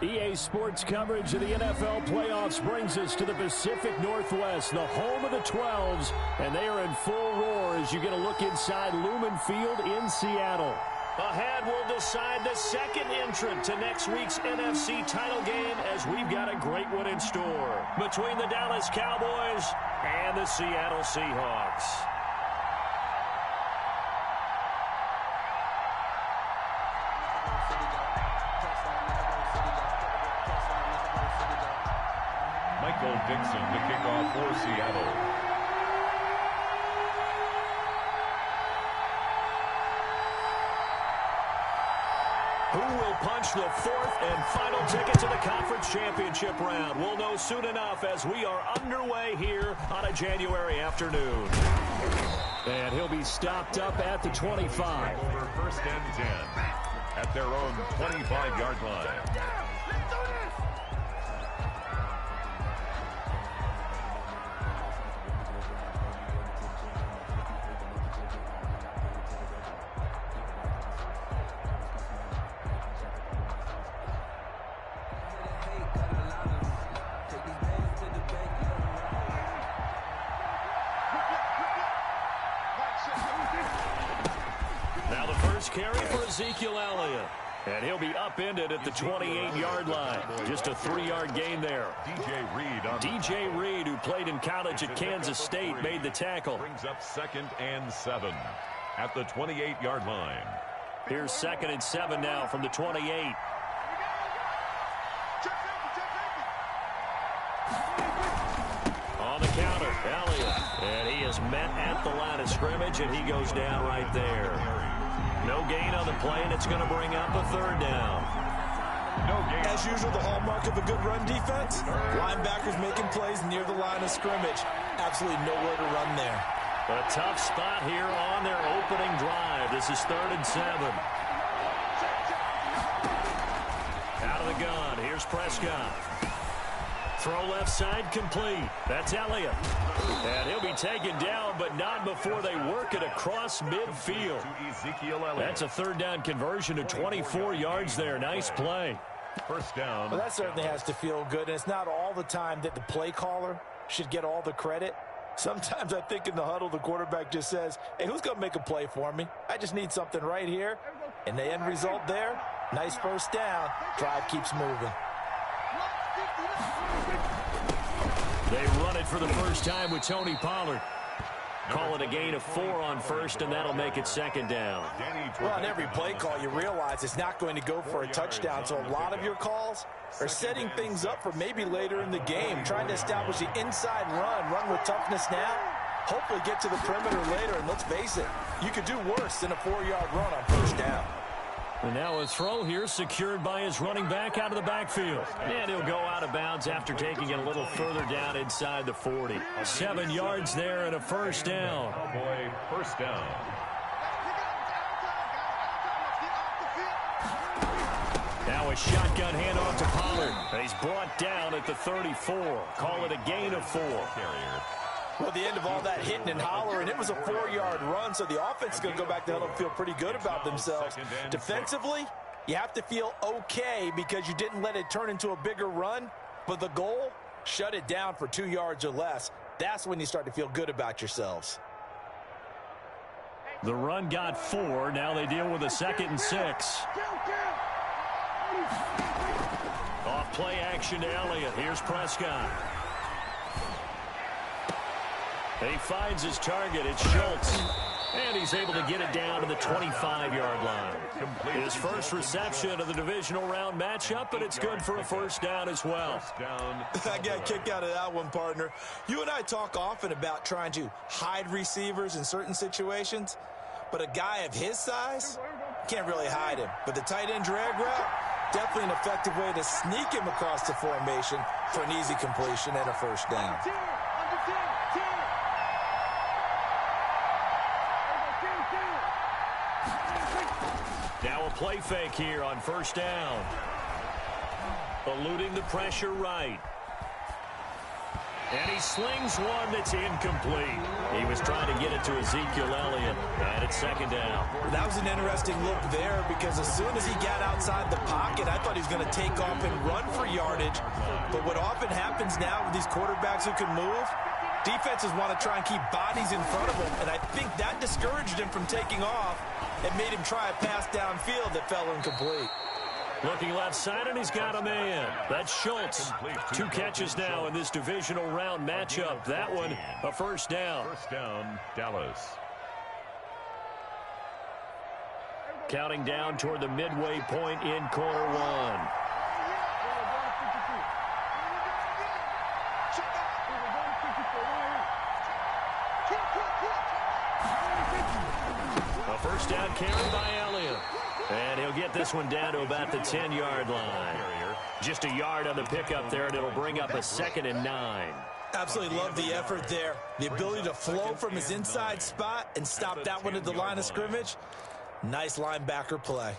EA Sports coverage of the NFL playoffs brings us to the Pacific Northwest, the home of the 12s, and they are in full roar as you get a look inside Lumen Field in Seattle. Ahead, we'll decide the second entrant to next week's NFC title game as we've got a great one in store between the Dallas Cowboys and the Seattle Seahawks. Michael Dixon to kick off for Seattle. Who will punch the fourth and final ticket to the conference championship round? We'll know soon enough as we are underway here on a January afternoon. And he'll be stopped up at the 25. Over first and 10 at their own 25-yard line. Carry for Ezekiel Elliott. And he'll be upended at the 28-yard line. Just a 3-yard gain there. DJ Reed, who played in college at Kansas State, made the tackle. Brings up 2nd and 7 at the 28-yard line. Here's 2nd and 7 now from the 28. On the counter, Elliott. And he is met at the line of scrimmage, and he goes down right there. No gain on the play, and it's going to bring up a 3rd down. No gain. As usual, the hallmark of a good run defense, linebackers making plays near the line of scrimmage. Absolutely nowhere to run there. A tough spot here on their opening drive. This is 3rd and 7. Out of the gun, here's Prescott. Throw left side complete. That's Elliott. And he'll be taken down, but not before they work it across midfield. That's a 3rd down conversion to 24 yards there. Nice play. First down. Well, that certainly has to feel good, and it's not all the time that the play caller should get all the credit. Sometimes I think in the huddle, the quarterback just says, hey, who's going to make a play for me? I just need something right here. And the end result there, nice first down. Drive keeps moving. They run it for the first time with Tony Pollard. Call it a gain of 4 on first, and that'll make it 2nd down. Well, on every play call, you realize it's not going to go for a touchdown, so a lot of your calls are setting things up for maybe later in the game, trying to establish the inside run with toughness now, hopefully get to the perimeter later, and let's face it, you could do worse than a 4-yard run on first down. And now a throw here secured by his running back out of the backfield. And he'll go out of bounds after taking it a little further down inside the 40. 7 yards there and a first down. Cowboy first down. Now a shotgun handoff to Pollard. And he's brought down at the 34. Call it a gain of 4. Carrier. Well, at the end of all that hitting and hollering, it was a 4-yard run, so the offense is going to go back to huddle and feel pretty good about themselves. Defensively, you have to feel okay because you didn't let it turn into a bigger run, but the goal, shut it down for 2 yards or less. That's when you start to feel good about yourselves. The run got 4. Now they deal with a 2nd and 6. Off play action to Elliott. Here's Prescott. He finds his target. It's Schultz. And he's able to get it down to the 25-yard line. His first reception of the divisional round matchup, but it's good for a first down as well. I got a kick out of that one, partner. You and I talk often about trying to hide receivers in certain situations, but a guy of his size can't really hide him. But the tight end drag route, definitely an effective way to sneak him across the formation for an easy completion and a first down. Now a play fake here on first down. Eluding the pressure right. And he slings one that's incomplete. He was trying to get it to Ezekiel Elliott, and it's second down. That was an interesting look there because as soon as he got outside the pocket, I thought he was going to take off and run for yardage. But what often happens now with these quarterbacks who can move, defenses want to try and keep bodies in front of him, and I think that discouraged him from taking off and made him try a pass downfield that fell incomplete. Looking left side, and he's got a man. That's Schultz. 2 catches now in this divisional round matchup. That one, a first down. First down, Dallas. Counting down toward the midway point in quarter one. A first down carry by Elliott. And he'll get this one down to about the 10-yard line. Just a yard on the pickup there, and it'll bring up a 2nd and 9. Absolutely love the effort there. The ability to flow from his inside spot and stop that one at the line of scrimmage. Nice linebacker play.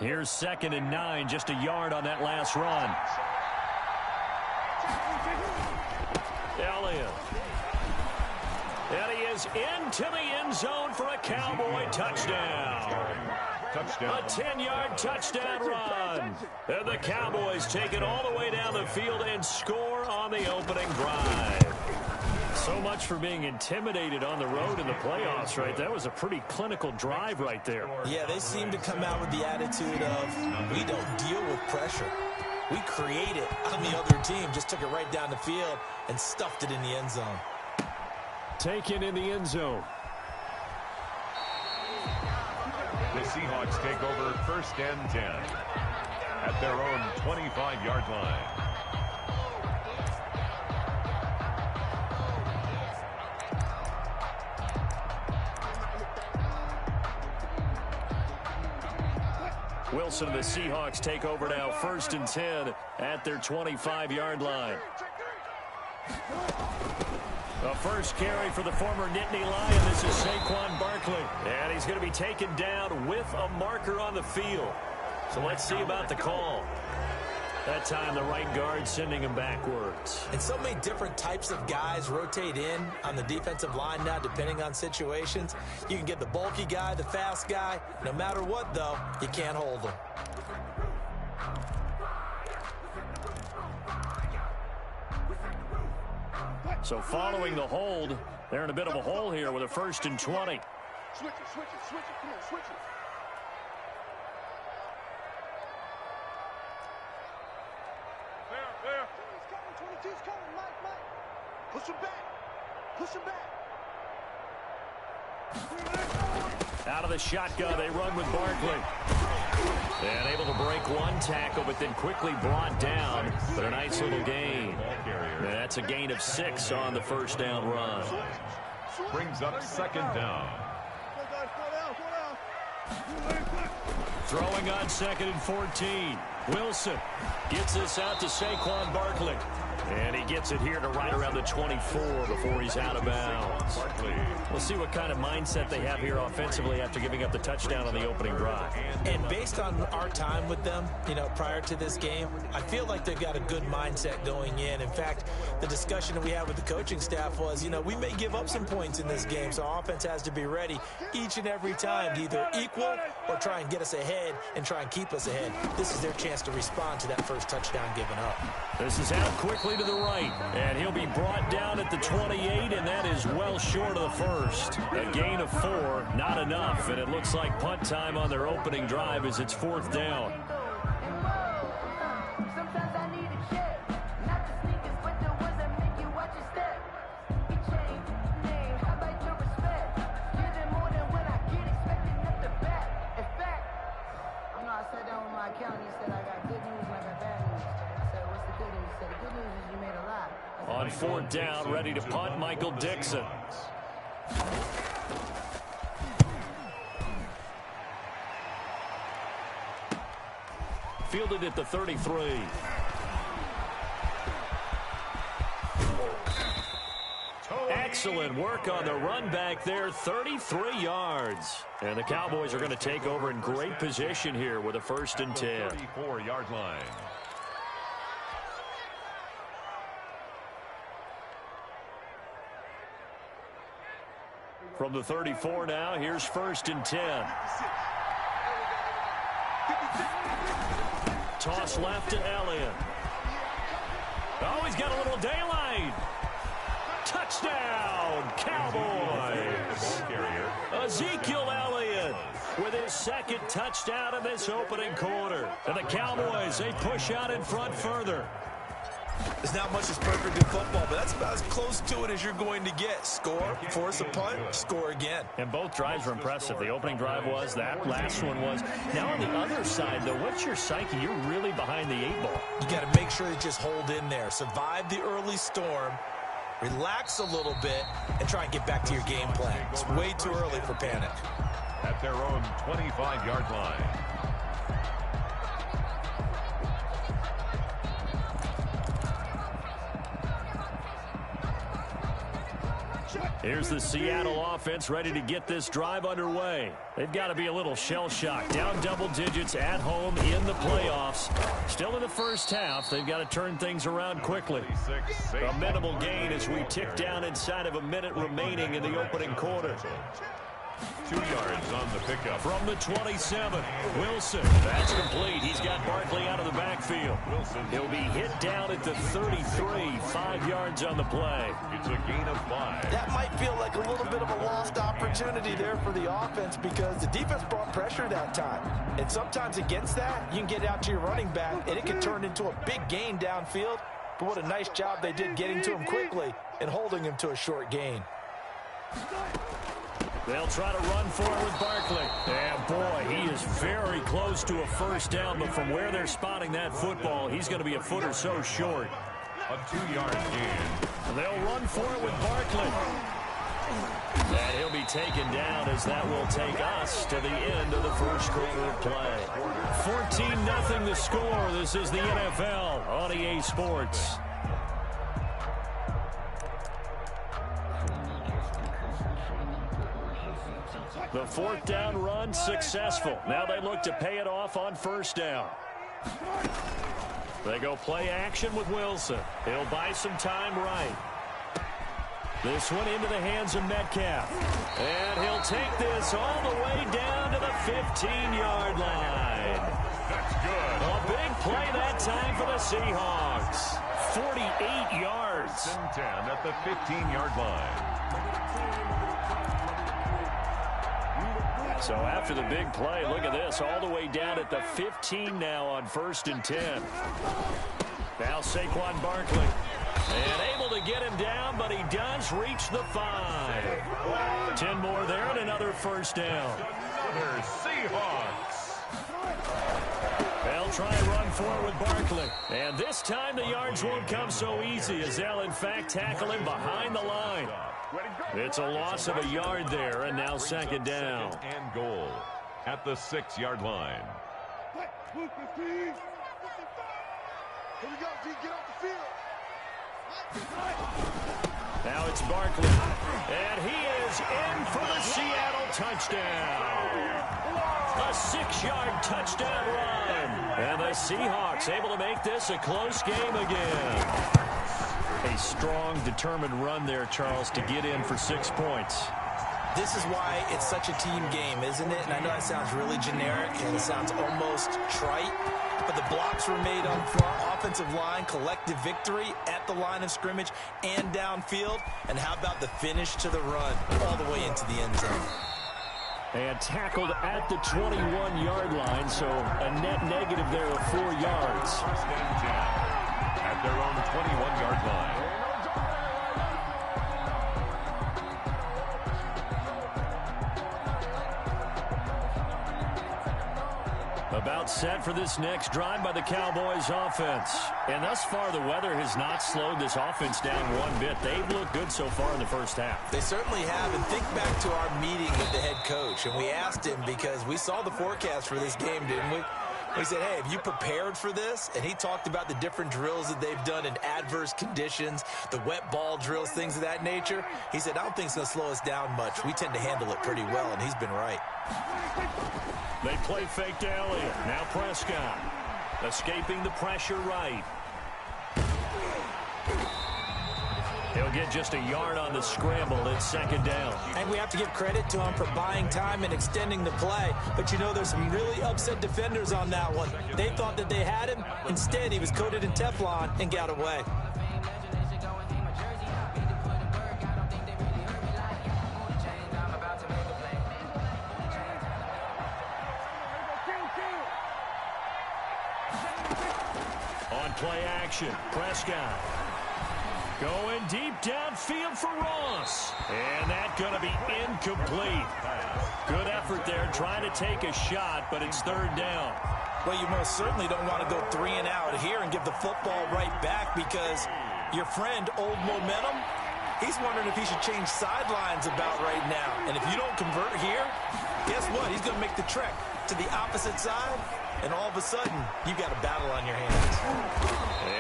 Here's 2nd and 9, just a yard on that last run. Elliott. And he is into the end zone for a Cowboy touchdown. A 10-yard touchdown run. And the Cowboys take it all the way down the field and score on the opening drive. So much for being intimidated on the road in the playoffs, right? That was a pretty clinical drive right there. Yeah, they seem to come out with the attitude of, we don't deal with pressure. We create it on the other team. Just took it right down the field and stuffed it in the end zone. Taken in the end zone. The Seahawks take over 1st and 10 at their own 25-yard line. Wilson and the Seahawks take over now, 1st and 10 at their 25-yard line. A first carry for the former Nittany Lion. This is Saquon Barkley. And he's going to be taken down with a marker on the field. So let's see about the call. That time the right guard sending him backwards. And so many different types of guys rotate in on the defensive line now depending on situations. You can get the bulky guy, the fast guy. No matter what, though, you can't hold them. So following the hold, they're in a bit of a hole here with a 1st and 20. Switch it, come on, switch it. There. 22's coming, Mike. Push him back. Out of the shotgun, they run with Barkley. And able to break one tackle, but then quickly brought down. But a nice little gain. And that's a gain of 6 on the first down run. Brings up 2nd down. Throwing on 2nd and 14. Wilson gets this out to Saquon Barkley. And he gets it here to right around the 24 before he's out of bounds. We'll see what kind of mindset they have here offensively after giving up the touchdown on the opening drive. And based on our time with them, prior to this game, I feel like they've got a good mindset going in. In fact, the discussion that we had with the coaching staff was, we may give up some points in this game, so our offense has to be ready each and every time to either equal or try and get us ahead and try and keep us ahead. This is their chance to respond to that first touchdown given up. This is out quickly to the right, and he'll be brought down at the 28, and that is well short of the first. A gain of 4, not enough, and it looks like punt time on their opening drive as it's 4th down. On 4th down, ready to punt, Michael Dixon. Fielded at the 33. Excellent work on the run back there, 33 yards. And the Cowboys are going to take over in great position here with a 1st and 10. 34-yard line. From the 34 now, here's 1st and 10. Toss left to Elliott. Oh, he's got a little daylight. Touchdown, Cowboys. Ezekiel Elliott with his 2nd touchdown of this opening quarter. And the Cowboys, they push out in front further. There's not much that's perfect in football, but that's about as close to it as you're going to get. Score, force a punt, score again. And both drives were impressive. The opening drive was, that last one was. Now on the other side, though, what's your psyche? You're really behind the 8 ball. You got to make sure you just hold in there. Survive the early storm, relax a little bit, and try and get back to your game plan. It's way too early for panic. At their own 25-yard line. Here's the Seattle offense ready to get this drive underway. They've got to be a little shell-shocked. Down double digits at home in the playoffs. Still in the first half. They've got to turn things around quickly. A minimal gain as we tick down inside of a minute remaining in the opening quarter. 2 yards on the pickup. From the 27, Wilson. That's complete. He's got Barkley out of the backfield. He'll be hit down at the 33, 5 yards on the play. It's a gain of 5. That might feel like a little bit of a lost opportunity there for the offense because the defense brought pressure that time. And sometimes against that, you can get out to your running back, and it can turn into a big gain downfield. But what a nice job they did getting to him quickly and holding him to a short gain. They'll try to run for it with Barkley. And, boy, he is very close to a 1st down, but from where they're spotting that football, he's going to be a foot or so short. A 2-yard gain. They'll run for it with Barkley. And he'll be taken down as that will take us to the end of the first quarter of play. 14-0 the score. This is the NFL on EA Sports. The 4th down run successful. Now they look to pay it off on 1st down. They go play action with Wilson. He'll buy some time right. This one into the hands of Metcalf. And he'll take this all the way down to the 15-yard line. That's good. A big play that time for the Seahawks. 48 yards. 10 at the 15-yard line. So after the big play, look at this, all the way down at the 15 now on 1st and 10. Now Saquon Barkley. And able to get him down, but he does reach the 5. 10 more there and another 1st down. Another Seahawks. They'll try and run for it with Barkley. And this time the yards won't come so easy as they'll in fact tackle him behind the line. It's a loss of a yard there, and now 2nd down. 2nd and goal at the 6-yard line. Here we go, D. Get off the field. Now it's Barkley. And he is in for the Seattle touchdown. A 6-yard touchdown run. And the Seahawks able to make this a close game again. A strong, determined run there, Charles, to get in for 6 points. This is why it's such a team game, isn't it? And I know that sounds really generic and it sounds almost trite, but the blocks were made on front, offensive line, collective victory at the line of scrimmage and downfield. And how about the finish to the run all the way into the end zone? And tackled at the 21-yard line, so a net negative there of 4 yards. 1st and 10 at their own 21-yard line. About set for this next drive by the Cowboys offense. And thus far, the weather has not slowed this offense down one bit. They've looked good so far in the first half. They certainly have. And think back to our meeting with the head coach. And we asked him because we saw the forecast for this game, didn't we? He said, hey, have you prepared for this? And he talked about the different drills that they've done in adverse conditions, the wet ball drills, things of that nature. He said, I don't think it's going to slow us down much. We tend to handle it pretty well, and he's been right. They play fake to Elliott. Now Prescott. Escaping the pressure right. He'll get just a yard on the scramble. It's second down. And we have to give credit to him for buying time and extending the play. But, you know, there's some really upset defenders on that one. They thought that they had him. Instead, he was coated in Teflon and got away. On play action, Prescott. Going deep downfield for Ross. And that's going to be incomplete. Good effort there trying to take a shot, but it's third down. Well, you most certainly don't want to go 3 and out here and give the football right back because your friend, Old Momentum, he's wondering if he should change sidelines about right now. And if you don't convert here, guess what? He's going to make the trek to the opposite side, and all of a sudden, you've got a battle on your hands.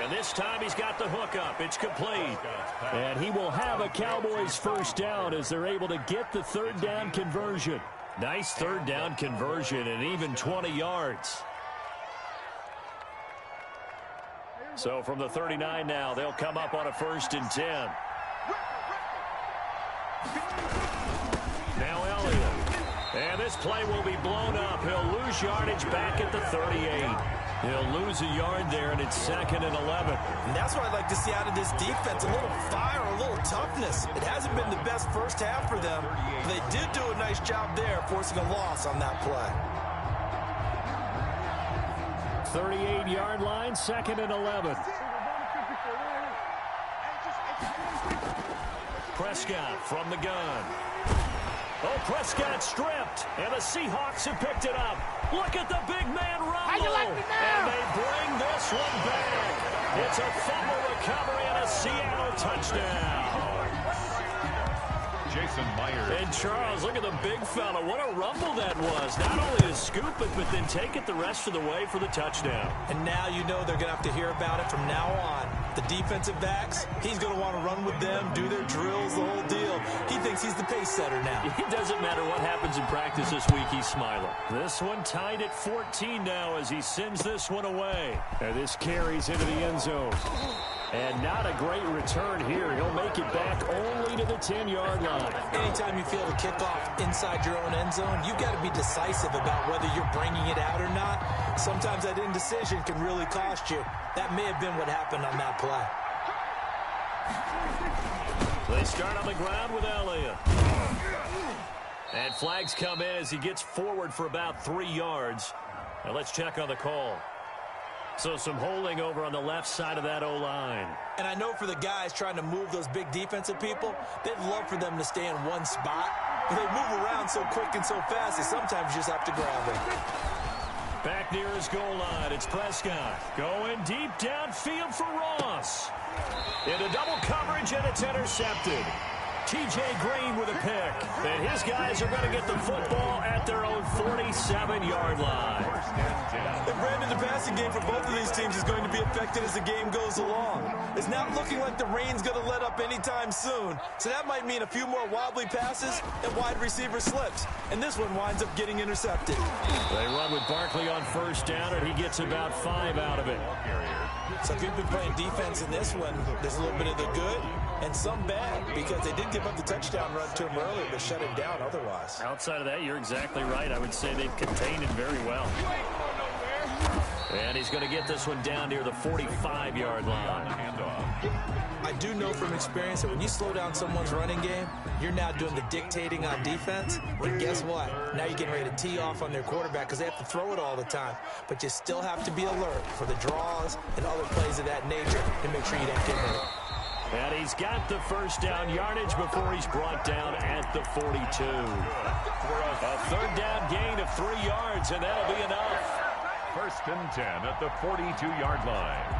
And this time he's got the hook up. It's complete. And he will have a Cowboys first down as they're able to get the third down conversion. Nice third down conversion and even 20 yards. So from the 39 now, they'll come up on a 1st and 10. Now Elliott. And this play will be blown up. He'll lose yardage back at the 38. He'll lose a yard there, and it's 2nd and 11. And that's what I'd like to see out of this defense, a little fire, a little toughness. It hasn't been the best first half for them, but they did do a nice job there forcing a loss on that play. 38-yard line, 2nd and 11. Prescott from the gun. Oh, Prescott stripped, and the Seahawks have picked it up. Look at the big man rumble, and they bring this one back. It's a fumble recovery and a Seattle touchdown. Jason Myers. And Charles, look at the big fella. What a rumble that was. Not only to scoop it, but then take it the rest of the way for the touchdown. And now you know they're going to have to hear about it from now on. The defensive backs, he's going to want to run with them, do their drills, the whole deal. He thinks he's the pace setter now. It doesn't matter what happens in practice this week, he's smiling. This one tied at 14 now as he sends this one away. And this carries into the end zone. And not a great return here. He'll make it back only to the 10-yard line. Anytime you feel a kickoff inside your own end zone, you've got to be decisive about whether you're bringing it out or not. Sometimes that indecision can really cost you. That may have been what happened on that play. They start on the ground with Elliott. And flags come in as he gets forward for about 3 yards. Now let's check on the call. So some holding over on the left side of that O-line. And I know for the guys trying to move those big defensive people, they'd love for them to stay in one spot. But they move around so quick and so fast that sometimes you just have to grab them. Back near his goal line, it's Prescott. Going deep downfield for Ross. Into double coverage, and it's intercepted. T.J. Green with a pick. And his guys are going to get the football at their own 47-yard line. And Brandon, the passing game for both of these teams is going to be affected as the game goes along. It's not looking like the rain's going to let up anytime soon. So that might mean a few more wobbly passes and wide receiver slips. And this one winds up getting intercepted. They run with Barkley on first down, and he gets about 5 out of it. So if you've been playing defense in this one, there's a little bit of the good and some bad, because they did give up the touchdown run to him earlier, but shut him down otherwise. Outside of that, you're exactly right. I would say they've contained it very well. And he's going to get this one down near the 45-yard line. I do know from experience that when you slow down someone's running game, you're now doing the dictating on defense. And guess what? Now you're getting ready to tee off on their quarterback because they have to throw it all the time. But you still have to be alert for the draws and other plays of that nature to make sure you don't get hurt. And he's got the first down yardage before he's brought down at the 42. A third down gain of 3 yards, and that'll be enough. 1st and 10 at the 42-yard line.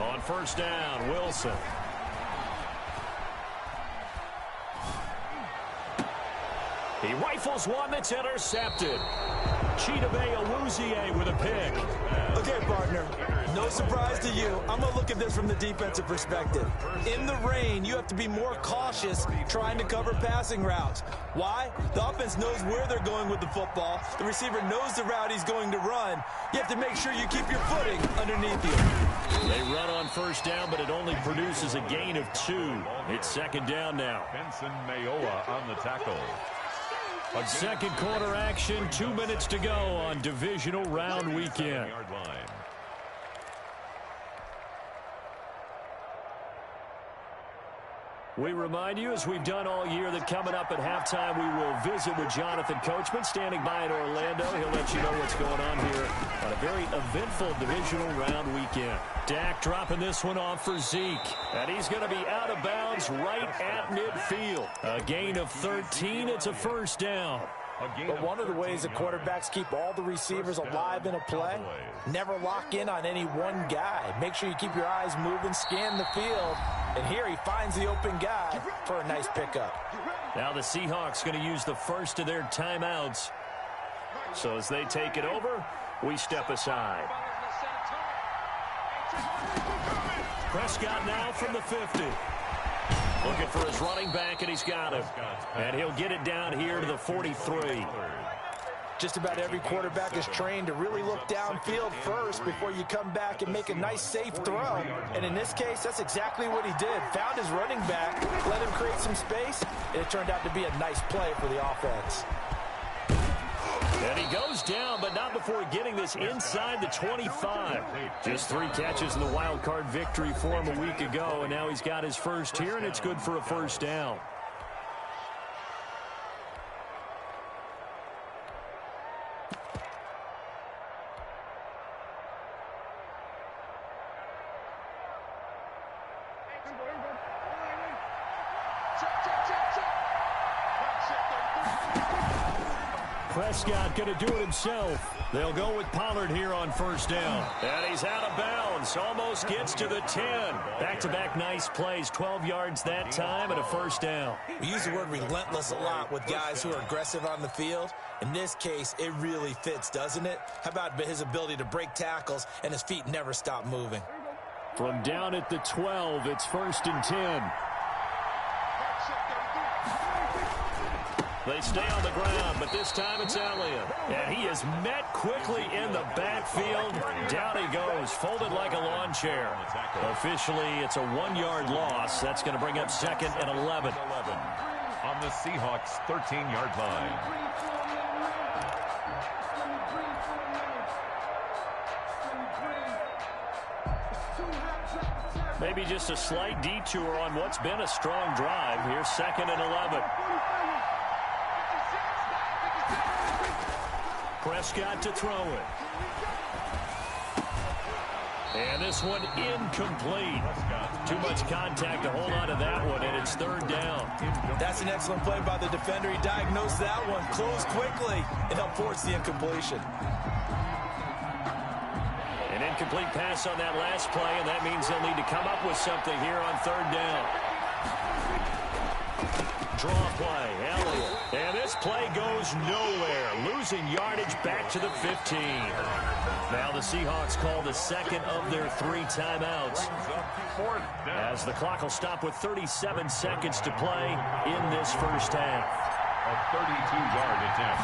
On first down, Wilson. He rifles one that's intercepted. Chidobe Awuzie with a pick. Okay, partner, no surprise to you. I'm going to look at this from the defensive perspective. In the rain, you have to be more cautious trying to cover passing routes. Why? The offense knows where they're going with the football. The receiver knows the route he's going to run. You have to make sure you keep your footing underneath you. They run on first down, but it only produces a gain of 2. It's second down now. Benson Mayowa on the tackle. Second quarter action, 2 minutes to go on divisional round weekend. Yard line. We remind you, as we've done all year, that coming up at halftime, we will visit with Jonathan Coachman, standing by in Orlando. He'll let you know what's going on here on a very eventful divisional round weekend. Dak dropping this one off for Zeke, and he's going to be out of bounds right at midfield. A gain of 13. It's a first down. But one of the ways the quarterbacks keep all the receivers alive in a play, never lock in on any one guy. Make sure you keep your eyes moving, scan the field, and here he finds the open guy for a nice pickup. Now the Seahawks going to use the first of their timeouts. So as they take it over, we step aside. Prescott now from the 50. Looking for his running back, and he's got him. And he'll get it down here to the 43. Just about every quarterback is trained to really look downfield first before you come back and make a nice, safe throw. And in this case, that's exactly what he did. Found his running back, let him create some space, and it turned out to be a nice play for the offense. And he goes down, but not before getting this inside the 25. Just 3 catches in the wild card victory for him a week ago, and now he's got his first here, and it's good for a first down. Prescott going to do it himself. They'll go with Pollard here on first down. And he's out of bounds. Almost gets to the 10. Back-to-back nice plays. 12 yards that time and a first down. We use the word relentless a lot with guys who are aggressive on the field. In this case, it really fits, doesn't it? How about his ability to break tackles and his feet never stop moving? From down at the 12, it's first and 10. They stay on the ground, but this time it's Elliott. And he is met quickly in the backfield. Down he goes, folded like a lawn chair. Officially, it's a 1-yard loss. That's going to bring up second and 11. On the Seahawks' 13-yard line. Maybe just a slight detour on what's been a strong drive. Here's second and 11. Prescott to throw it. And this one incomplete. Too much contact to hold on to that one, and it's third down. That's an excellent play by the defender. He diagnosed that one, closed quickly, and helped force the incompletion. An incomplete pass on that last play, and that means they'll need to come up with something here on third down. Draw play, Elliott. And this play goes nowhere. Losing yardage back to the 15. Now the Seahawks call the second of their 3 timeouts, as the clock will stop with 37 seconds to play in this first half. A 32-yard attempt.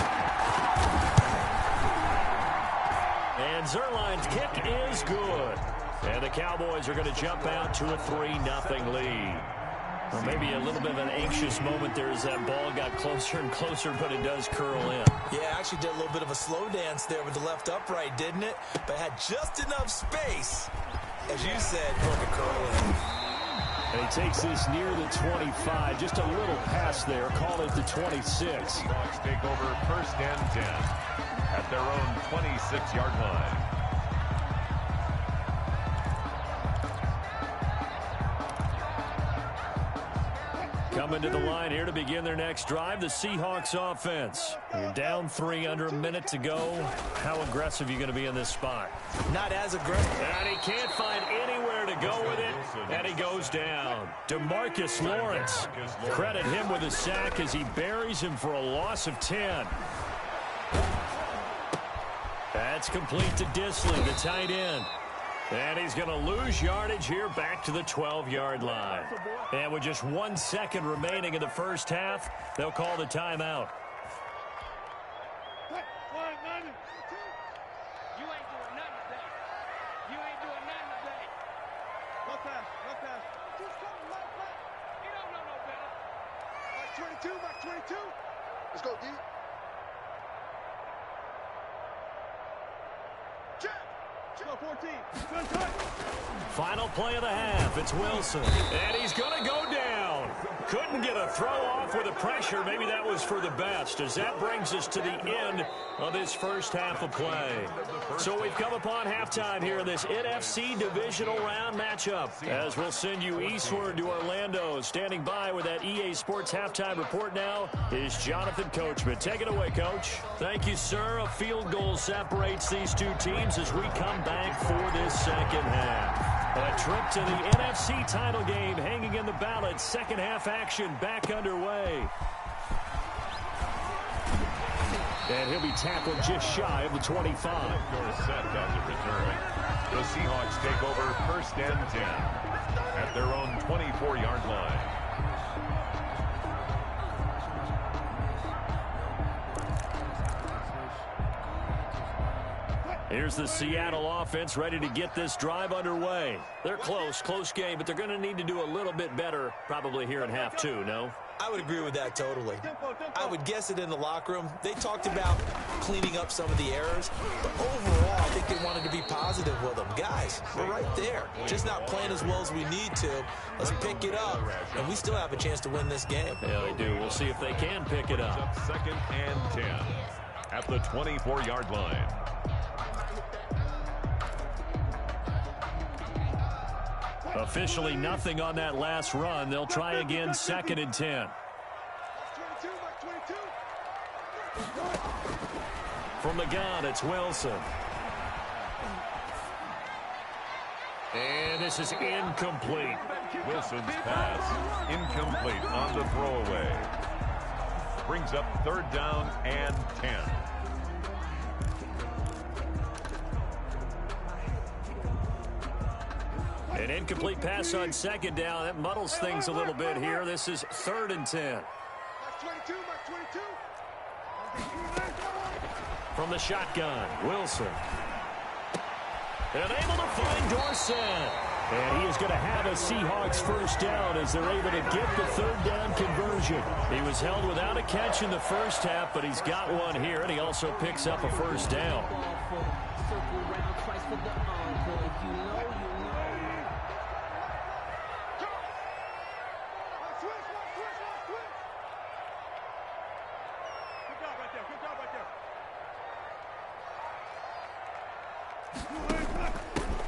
And Zerline's kick is good. And the Cowboys are going to jump out to a 3-0 lead. Well, maybe a little bit of an anxious moment there as that ball got closer and closer, but it does curl in. Yeah, actually did a little bit of a slow dance there with the left upright, didn't it? But had just enough space, as you said, for it to curl in. And he takes this near the 25. Just a little pass there. Call it the 26. Seahawks take over first and 10 at their own 26-yard line. Coming to the line here to begin their next drive, the Seahawks offense. You're down 3 under a minute to go. How aggressive are you going to be in this spot? Not as aggressive. And he can't find anywhere to go with it, and he goes down. DeMarcus Lawrence. Credit him with a sack as he buries him for a loss of 10. That's complete to Disley, the tight end. And he's going to lose yardage here back to the 12-yard line. And with just 1 second remaining in the first half, they'll call the timeout. Let's go, D. Go 14. Final play of the half. It's Wilson. And he's going to go down. Couldn't get a throw off with the pressure. Maybe that was for the best, as that brings us to the end of this first half of play. So we've come upon halftime here in this NFC divisional round matchup, as we'll send you eastward to Orlando. Standing by with that EA Sports halftime report now is Jonathan Coachman. Take it away, Coach. Thank you, sir. A field goal separates these two teams as we come back for this second half. A trip to the NFC title game hanging in the balance. Second half action back underway. And he'll be tackled just shy of the 25. Set as a return. The Seahawks take over first and 10 at their own 24-yard line. Here's the Seattle offense ready to get this drive underway. They're close game, but they're going to need to do a little bit better probably here in half two, no? I would agree with that totally. I would guess it in the locker room. They talked about cleaning up some of the errors, but overall, I think they wanted to be positive with them. Guys, we're right there. Just not playing as well as we need to. Let's pick it up, and we still have a chance to win this game. Yeah, they do. We'll see if they can pick it up. Second and 10 at the 24-yard line. Officially nothing on that last run. They'll try again, second and 10. From the gun, it's Wilson. And this is incomplete. Wilson's pass incomplete on the throwaway. Brings up third down and 10. An incomplete pass on second down. That muddles things a little bit here. This is third and 10. From the shotgun, Wilson. And able to find Dorsett. And he is going to have a Seahawks first down as they're able to get the third down conversion. He was held without a catch in the first half, but he's got one here, and he also picks up a first down.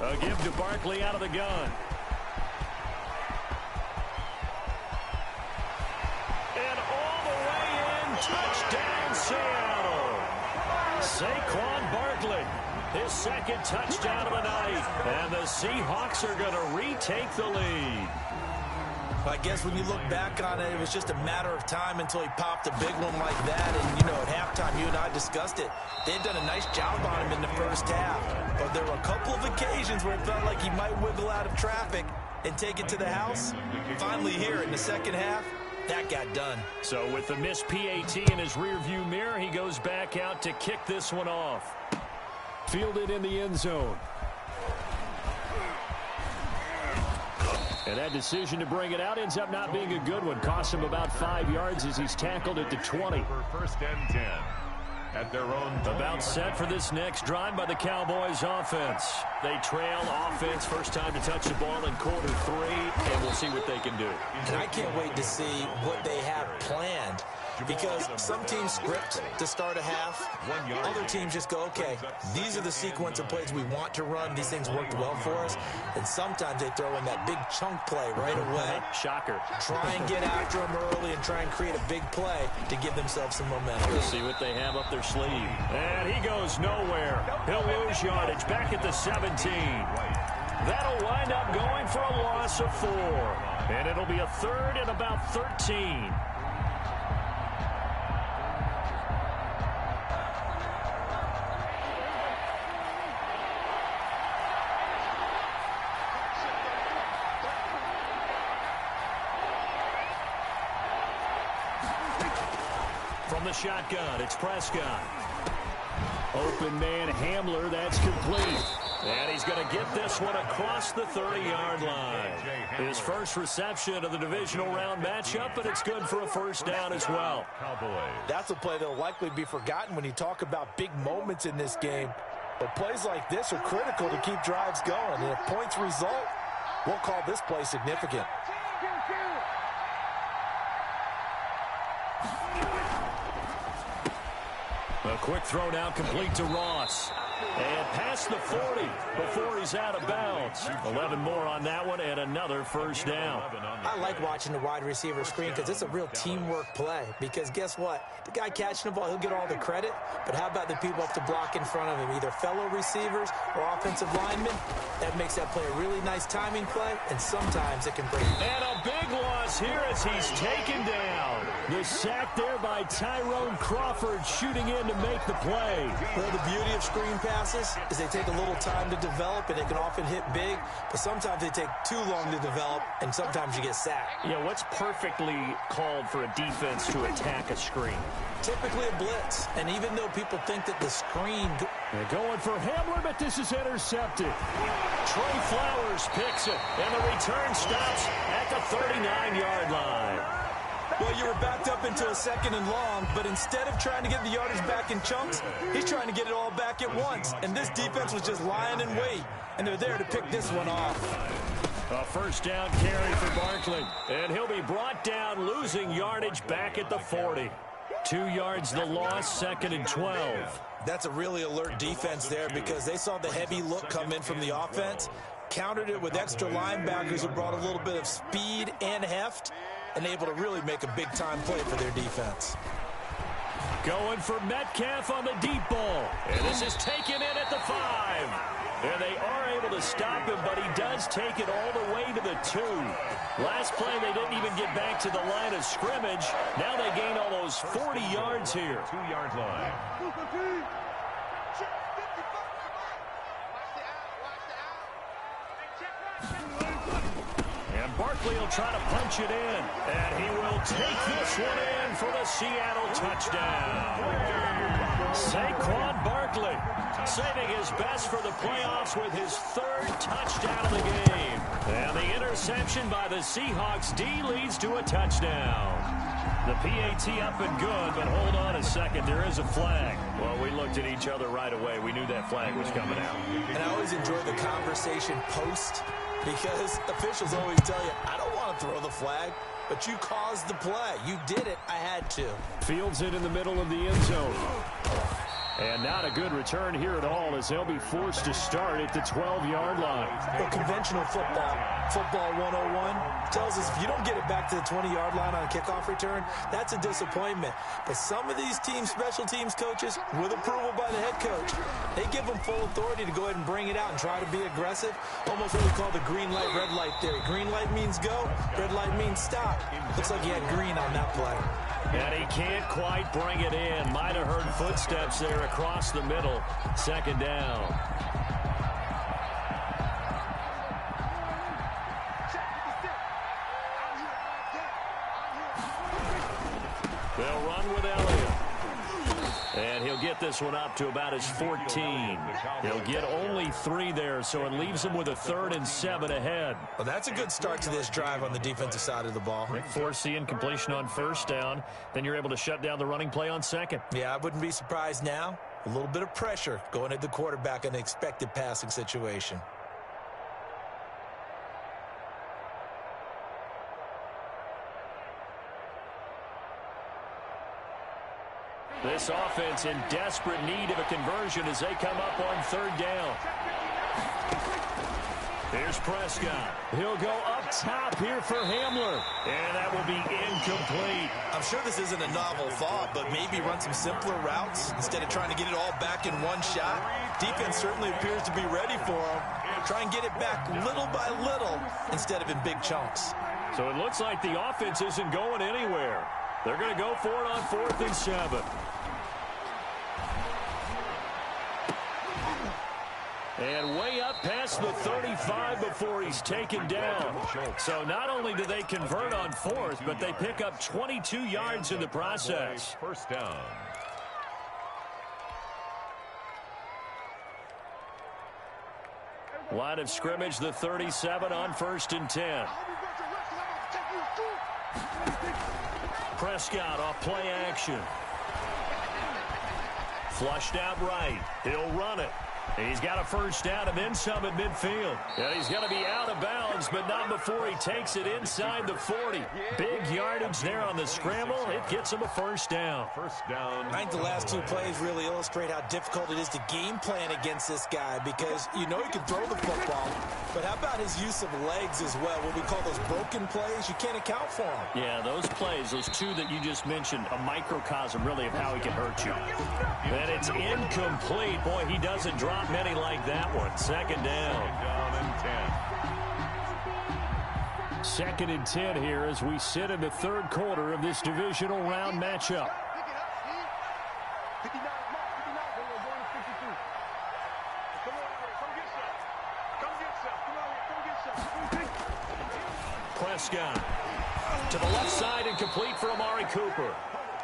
A give to Barkley out of the gun. And all the way in, touchdown Seattle. Saquon Barkley, his second touchdown of the night. And the Seahawks are going to retake the lead. I guess when you look back on it, it was just a matter of time until he popped a big one like that. And, you know, at halftime, you and I discussed it. They've done a nice job on him in the first half. But there were a couple of occasions where it felt like he might wiggle out of traffic and take it to the house. Finally here in the second half, that got done. So with the missed PAT in his rearview mirror, he goes back out to kick this one off. Fielded in the end zone. And that decision to bring it out ends up not being a good one. Cost him about 5 yards as he's tackled at the 20. First and 10 at their own. About set for this next drive by the Cowboys offense. They trail offense, first time to touch the ball in quarter 3, and we'll see what they can do. And I can't wait to see what they have planned. Because some teams script to start a half. Other teams just go, okay, these are the sequence of plays we want to run. These things worked well for us. And sometimes they throw in that big chunk play right away. Shocker. Try and get after them early and try and create a big play to give themselves some momentum. We'll see what they have up their sleeve. And he goes nowhere. He'll lose yardage back at the 17. That'll wind up going for a loss of 4. And it'll be a third and about 13. From the shotgun, it's Prescott. Open man Hamler, that's complete. And he's going to get this one across the 30-yard line. His first reception of the divisional round matchup, and it's good for a first down as well. That's a play that will likely be forgotten when you talk about big moments in this game. But plays like this are critical to keep drives going. And if points result, we'll call this play significant. A quick throw now complete to Ross. And past the 40 before he's out of bounds. 11 more on that one and another first down. I like watching the wide receiver screen because it's a real teamwork play. Because guess what? The guy catching the ball, he'll get all the credit. But how about the people up to block in front of him? Either fellow receivers or offensive linemen. That makes that play a really nice timing play. And sometimes it can break. And a big loss here as he's taken down. The sack there by Tyrone Crawford shooting in to make the play. Well, the beauty of screen passes is they take a little time to develop, and they can often hit big, but sometimes they take too long to develop, and sometimes you get sacked. Yeah, what's perfectly called for a defense to attack a screen? Typically a blitz, and even though people think that the screen... They're going for Hamler, but this is intercepted. Trey Flowers picks it, and the return stops at the 39-yard line. Well, you were backed up into a second and long, but instead of trying to get the yardage back in chunks, he's trying to get it all back at once. And this defense was just lying in wait, and they're there to pick this one off. A first down carry for Barkley, and he'll be brought down, losing yardage back at the 40. 2 yards the loss, second and 12. That's a really alert defense there because they saw the heavy look come in from the offense, countered it with extra linebackers who brought a little bit of speed and heft, and able to really make a big-time play for their defense. Going for Metcalf on the deep ball. And this is taken in at the 5. And they are able to stop him, but he does take it all the way to the 2. Last play, they didn't even get back to the line of scrimmage. Now they gain almost 40 yards here. 2-yard line. And Barkley will try to punch it in. And he will take this one in for the Seattle touchdown. Saquon Barkley saving his best for the playoffs with his 3rd touchdown of the game. And the interception by the Seahawks D leads to a touchdown. The PAT up and good, but hold on a second. There is a flag. Well, we looked at each other right away. We knew that flag was coming out. And I always enjoy the conversation post because officials always tell you, I don't want to throw the flag, but you caused the play. You did it. I had to. Fields it in the middle of the end zone. And not a good return here at all as they'll be forced to start at the 12-yard line. Well, conventional football 101, tells us if you don't get it back to the 20-yard line on a kickoff return, that's a disappointment. But some of these special teams coaches, with approval by the head coach, they give them full authority to go ahead and bring it out and try to be aggressive. Almost what we call the green light, red light theory. Green light means go, red light means stop. Looks like he had green on that play. And he can't quite bring it in. Might have heard footsteps there across the middle. Second down. They'll run with Elliott. And he'll get this one up to about his 14. He'll get only 3 there, so it leaves him with a 3rd and 7 ahead. Well, that's a good start to this drive on the defensive side of the ball. Force the incompletion on first down. Then you're able to shut down the running play on second. Yeah, I wouldn't be surprised now. A little bit of pressure going at the quarterback in an expected passing situation. This offense in desperate need of a conversion as they come up on 3rd down. Here's Prescott. He'll go up top here for Hamler. And that will be incomplete. I'm sure this isn't a novel thought, but maybe run some simpler routes instead of trying to get it all back in one shot. Defense certainly appears to be ready for him. Try and get it back little by little instead of in big chunks. So it looks like the offense isn't going anywhere. They're going to go for it on 4th and 7. And way up past the 35 before he's taken down. So not only do they convert on 4th, but they pick up 22 yards in the process. First down. Line of scrimmage, the 37 on 1st and 10. Prescott off play action. Flushed out right. He'll run it. He's got a first down and then some at midfield. And he's going to be out of bounds, but not before he takes it inside the 40. Big yardage there on the scramble. It gets him a first down. First down. I think the last two plays really illustrate how difficult it is to game plan against this guy, because you know he can throw the football, but how about his use of legs as well? What we call those broken plays, you can't account for them. Yeah, those plays, those two that you just mentioned, a microcosm really of how he can hurt you. And it's incomplete. Boy, he doesn't drop many like that one. Second down. Second and 10 here as we sit in the third quarter of this divisional round matchup. Prescott to the left side and complete for Amari Cooper.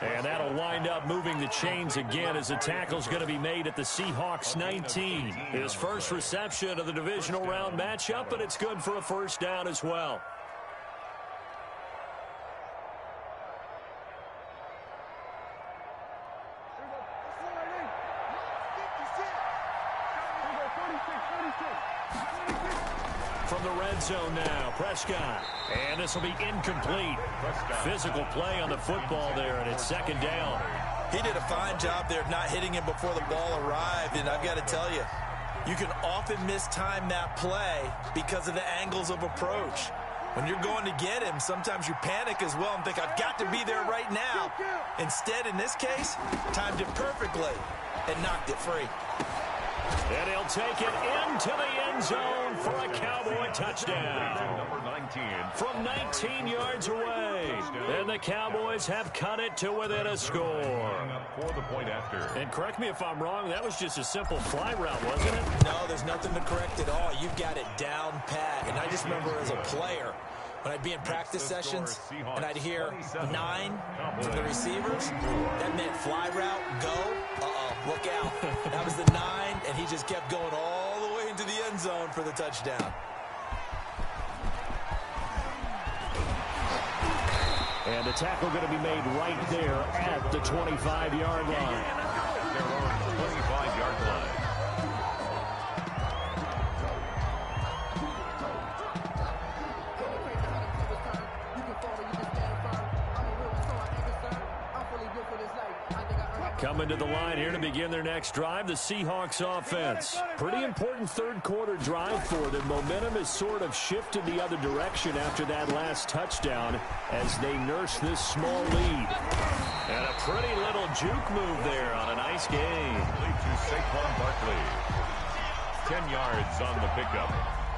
And that'll wind up moving the chains again as the tackle's going to be made at the Seahawks 19. His first reception of the divisional round matchup, but it's good for a first down as well. From the red zone now, Prescott. And this will be incomplete. Physical play on the football there, and it's second down. He did a fine job there of not hitting him before the ball arrived, and I've got to tell you, you can often mistime that play because of the angles of approach. When you're going to get him, sometimes you panic as well and think, I've got to be there right now. Instead, in this case, timed it perfectly and knocked it free. And he'll take it into the end zone for a Cowboy touchdown. Number 19. From 19 yards away. And the Cowboys have cut it to within a score. For the point after. And correct me if I'm wrong, that was just a simple fly route, wasn't it? No, there's nothing to correct at all. You've got it down pat. And I just remember as a player, when I'd be in practice sessions and I'd hear 9 from the receivers, that meant fly route, go, look out. That was the 9, and he just kept going all the way into the end zone for the touchdown. And the tackle going to be made right there at the 25-yard line. Their own 25-yard line. Coming to the line here to begin their next drive, the Seahawks offense. Pretty important third quarter drive for them. Momentum has sort of shifted the other direction after that last touchdown as they nurse this small lead. And a pretty little juke move there on a nice gain. To Saquon Barkley. 10 yards on the pickup.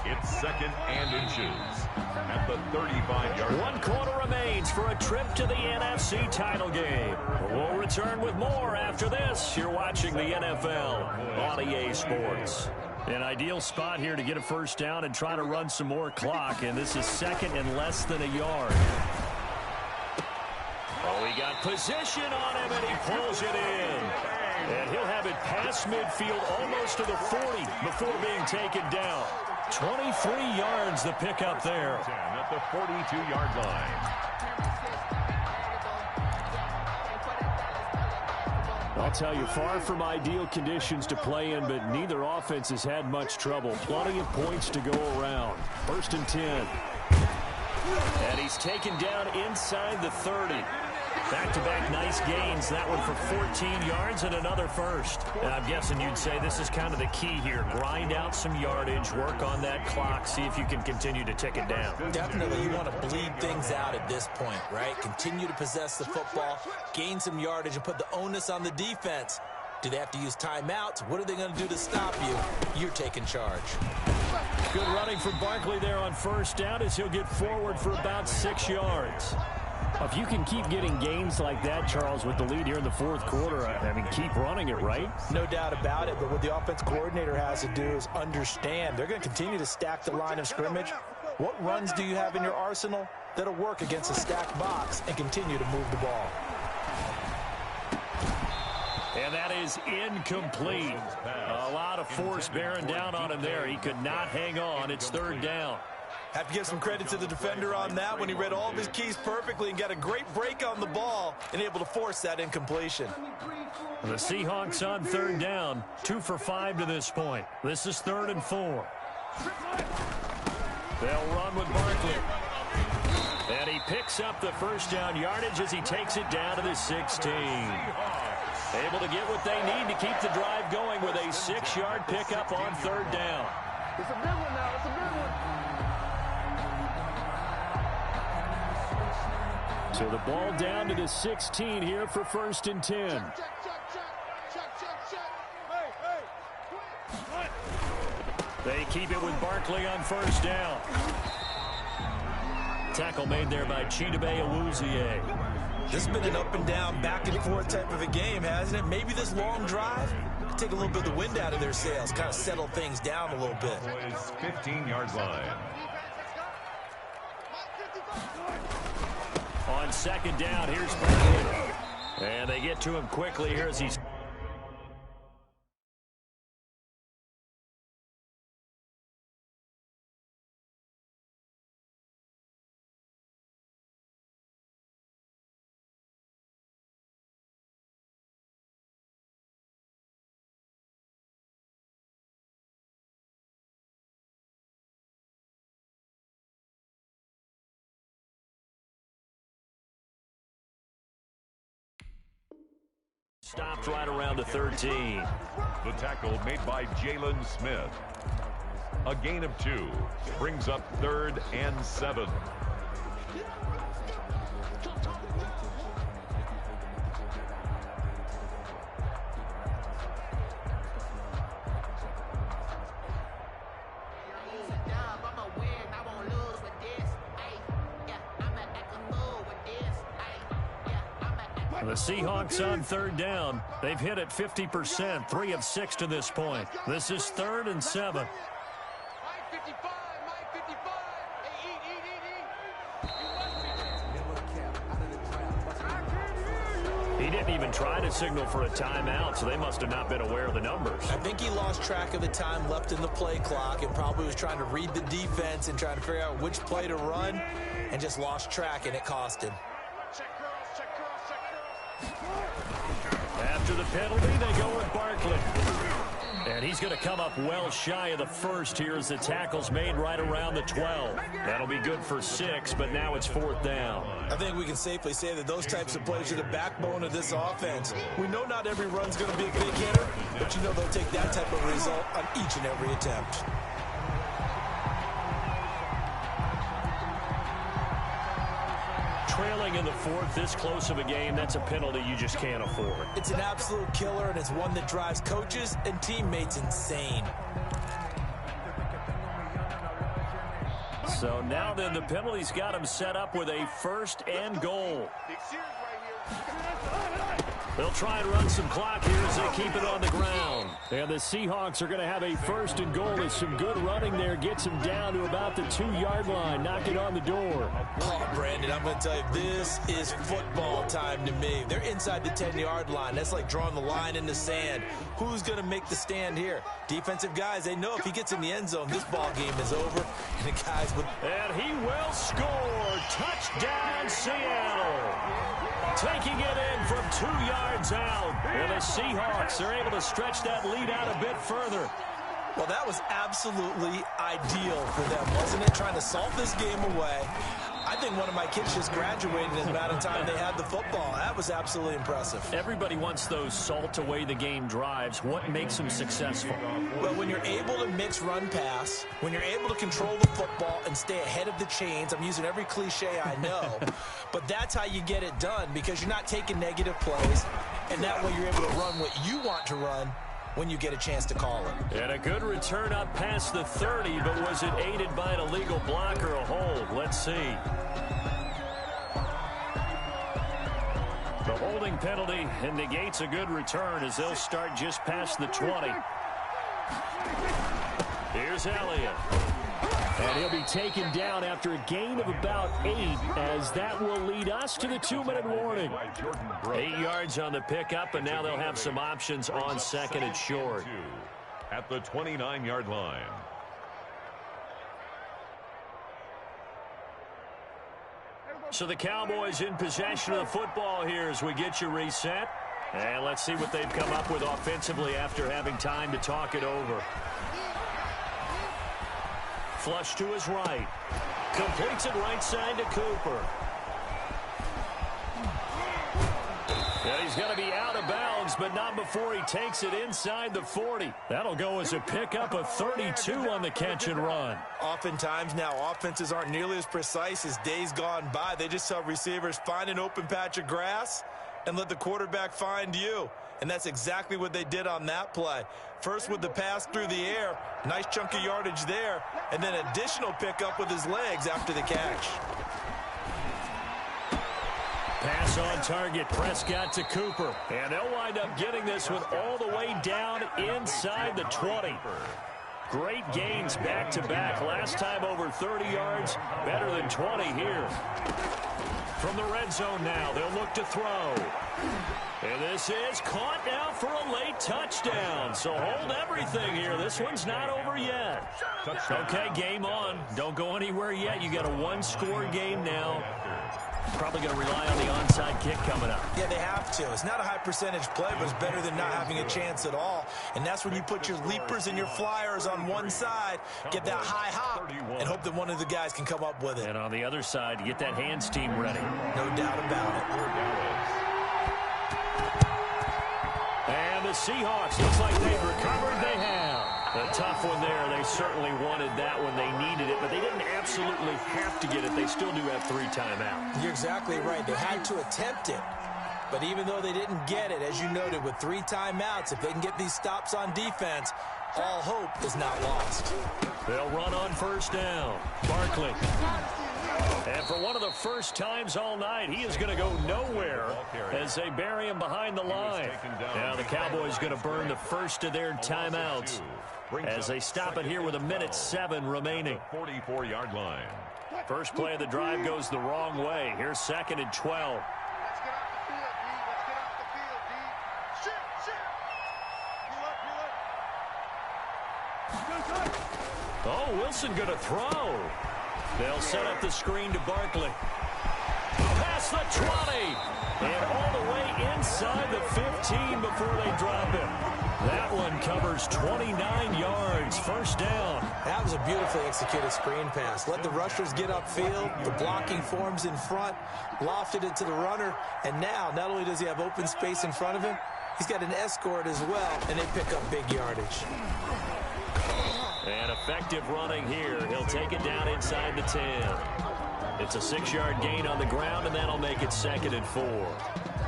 It's second and inches at the 35-yard line. 1 quarter remains for a trip to the NFC title game. We'll return with more after this. You're watching the NFL on EA Sports. An ideal spot here to get a first down and try to run some more clock, and this is second and less than a yard. Oh, he got position on him, and he pulls it in. And he'll have it past midfield almost to the 40 before being taken down. 23 yards the pickup there. 10 at the 42-yard line. I'll tell you, far from ideal conditions to play in, but neither offense has had much trouble. Plenty of points to go around. First and 10. And he's taken down inside the 30. Back-to-back nice gains. That one for 14 yards and another first. And I'm guessing you'd say this is kind of the key here. Grind out some yardage, work on that clock, see if you can continue to tick it down. Definitely, you want to bleed things out at this point, right? Continue to possess the football, gain some yardage, and put the onus on the defense. Do they have to use timeouts? What are they going to do to stop you? You're taking charge. Good running for Barkley there on first down as he'll get forward for about 6 yards. If you can keep getting gains like that, Charles, with the lead here in the fourth quarter, I mean, keep running it, right? No doubt about it, but what the offense coordinator has to do is understand they're going to continue to stack the line of scrimmage. What runs do you have in your arsenal that'll work against a stacked box and continue to move the ball? And that is incomplete. A lot of force bearing down on him there. He could not hang on. It's third down. Have to give some credit to the defender on that when he read all of his keys perfectly and got a great break on the ball and able to force that incompletion. The Seahawks on third down, 2 for 5 to this point. This is 3rd and 4. They'll run with Barkley. And he picks up the first down yardage as he takes it down to the 16. Able to get what they need to keep the drive going with a 6-yard pickup on third down. It's a big one now. It's a big one. So the ball down to the 16 here for 1st and 10. Check. Hey. They keep it with Barkley on first down. Tackle made there by Chidobe Awuzie. This has been an up and down, back and forth type of a game, hasn't it? Maybe this long drive could take a little bit of the wind out of their sails, kind of settle things down a little bit. 15-yard line. On second down, here's Barkley. And they get to him quickly here as he's... Stopped right around the 13. The tackle made by Jalen Smith. A gain of 2 brings up 3rd and 7. The Seahawks on third down. They've hit it 50%, 3 of 6 to this point. This is 3rd and 7. He didn't even try to signal for a timeout, so they must have not been aware of the numbers. I think he lost track of the time left in the play clock and probably was trying to read the defense and trying to figure out which play to run and just lost track, and it cost him. After the penalty, they go with Barkley. And he's going to come up well shy of the first here as the tackle's made right around the 12. That'll be good for 6, but now it's 4th down. I think we can safely say that those types of plays are the backbone of this offense. We know not every run's going to be a big hitter, but you know they'll take that type of result on each and every attempt. Trailing in the 4th, this close of a game, that's a penalty you just can't afford. It's an absolute killer, and it's one that drives coaches and teammates insane. So now then, the penalty's got him set up with a 1st and goal. They'll try and run some clock here as they keep it on the ground. And the Seahawks are going to have a 1st and goal as some good running there gets them down to about the 2-yard line, knock it on the door. Oh, Brandon, I'm going to tell you, this is football time to me. They're inside the 10-yard line. That's like drawing the line in the sand. Who's going to make the stand here? Defensive guys, they know if he gets in the end zone, this ball game is over. And the guys would... And he will score. Touchdown, Seattle. Taking it in from 2 yards out. And the Seahawks are able to stretch that lead out a bit further. Well, that was absolutely ideal for them, wasn't it? Trying to salt this game away. I think one of my kids just graduated in the amount of time they had the football. That was absolutely impressive. Everybody wants those salt away the game drives. What makes them successful? Well, when you're able to mix run-pass, when you're able to control the football and stay ahead of the chains, I'm using every cliche I know, but that's how you get it done because you're not taking negative plays, and that way you're able to run what you want to run when you get a chance to call it. And a good return up past the 30, but was it aided by an illegal block or a hold? Let's see. The holding penalty and negates a good return as they'll start just past the 20. Here's Elliott. And he'll be taken down after a gain of about 8, as that will lead us to the 2-minute warning. 8 yards on the pickup, and now they'll have some options on second and short. At the 29-yard line. So the Cowboys in possession of the football here as we get you reset. And let's see what they've come up with offensively after having time to talk it over. Flush to his right. Completes it right side to Cooper. And he's going to be out of bounds, but not before he takes it inside the 40. That'll go as a pickup of 32 on the catch and run. Oftentimes now, offenses aren't nearly as precise as days gone by. They just tell receivers, find an open patch of grass and let the quarterback find you. And that's exactly what they did on that play. First with the pass through the air, nice chunk of yardage there, and then additional pickup with his legs after the catch. Pass on target, Prescott to Cooper. And they'll wind up getting this one all the way down inside the 20. Great gains back-to-back. Last time over 30 yards, better than 20 here. From the red zone now, they'll look to throw. And this is caught now for a late touchdown. So hold everything here. This one's not over yet. Okay, game on. Don't go anywhere yet. You got a one-score game now. Probably going to rely on the onside kick coming up. Yeah, they have to. It's not a high percentage play, but it's better than not having a chance at all. And that's when you put your leapers and your flyers on one side, get that high hop, and hope that one of the guys can come up with it. And on the other side, get that hands team ready. No doubt about it. And the Seahawks, looks like they've recovered. They have. A tough one there. They certainly wanted that when they needed it, but they didn't absolutely have to get it. They still do have 3 timeouts. You're exactly right. They had to attempt it. But even though they didn't get it, as you noted, with 3 timeouts, if they can get these stops on defense, all hope is not lost. They'll run on first down. Barkley. And for one of the first times all night, he is going to go nowhere as they bury him behind the line. Now the Cowboys going to burn the first of their timeouts as they stop it here with 1:07 remaining. 44-yard line. First play of the drive goes the wrong way. Here's 2nd and 12. Let's get off the field, D. Let's get off the field, D. Shit, shit. Oh, Wilson going to throw. They'll set up the screen to Barkley. Past the 20. And all the way inside the 15 before they drop him. That one covers 29 yards. First down. That was a beautifully executed screen pass. Let the rushers get upfield. The blocking forms in front. Lofted it to the runner. And now, not only does he have open space in front of him, he's got an escort as well, and they pick up big yardage. And effective running here. He'll take it down inside the 10. It's a 6-yard gain on the ground, and that'll make it 2nd and 4.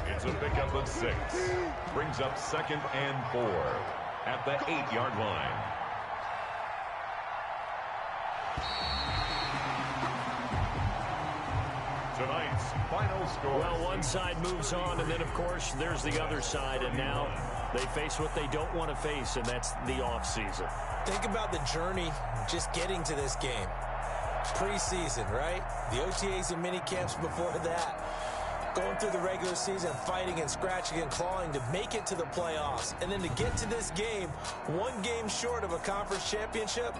It's a pickup of 6. Brings up 2nd and 4 at the 8-yard line. Tonight's final score. Well, one side moves on, and then, of course, there's the other side, and now they face what they don't want to face, and that's the offseason. Think about the journey just getting to this game. Preseason, right? The OTAs and mini camps before that. Going through the regular season, fighting and scratching and clawing to make it to the playoffs. And then to get to this game, one game short of a conference championship,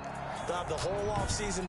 they'll have the whole offseason